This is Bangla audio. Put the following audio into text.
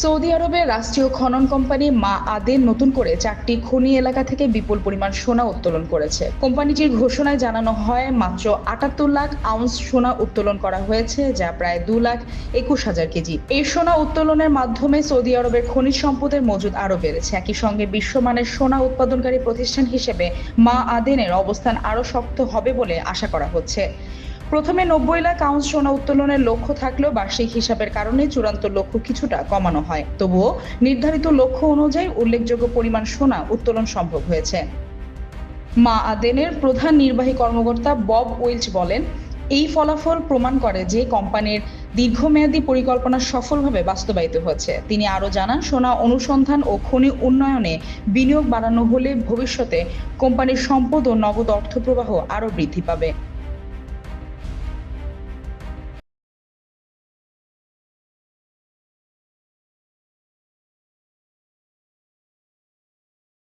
সৌদি আরবের রাষ্ট্রীয় খনন কোম্পানি মা আদেন নতুন করে 4টি খনি এলাকা থেকে বিপুল পরিমাণ সোনা উত্তোলন করেছে। কোম্পানিটির ঘোষণায় জানানো হয় মাত্র 78 লাখ আউন্স সোনা উত্তোলন করা হয়েছে, যা প্রায় 2,21,000 কেজি। এই সোনা উত্তোলনের মাধ্যমে সৌদি আরবের খনিজ সম্পদের মজুদ আরও বেড়েছে। একই সঙ্গে বিশ্বমানের সোনা উৎপাদনকারী প্রতিষ্ঠান হিসেবে মা আদেনের অবস্থান আরও শক্ত হবে বলে আশা করা হচ্ছে। প্রথমে 90 লাখ আউন্স সোনা উত্তোলনের লক্ষ্য থাকলেও বার্ষিক হিসাবের কারণে চূড়ান্ত লক্ষ্য কিছুটা কমানো হয়। তবুও নির্ধারিত লক্ষ্য অনুযায়ী উল্লেখযোগ্য পরিমাণ সোনা উত্তোলন সম্ভব হয়েছে। মা আদেনের প্রধান নির্বাহী কর্মকর্তা বব উইলচ বলেন, এই ফলাফল প্রমাণ করে যে কোম্পানির দীর্ঘমেয়াদী পরিকল্পনা সফলভাবে বাস্তবায়িত হচ্ছে। তিনি আরও জানান, সোনা অনুসন্ধান ও খনি উন্নয়নে বিনিয়োগ বাড়ানো হলে ভবিষ্যতে কোম্পানির সম্পদ ও নগদ অর্থ প্রবাহ আরও বৃদ্ধি পাবে।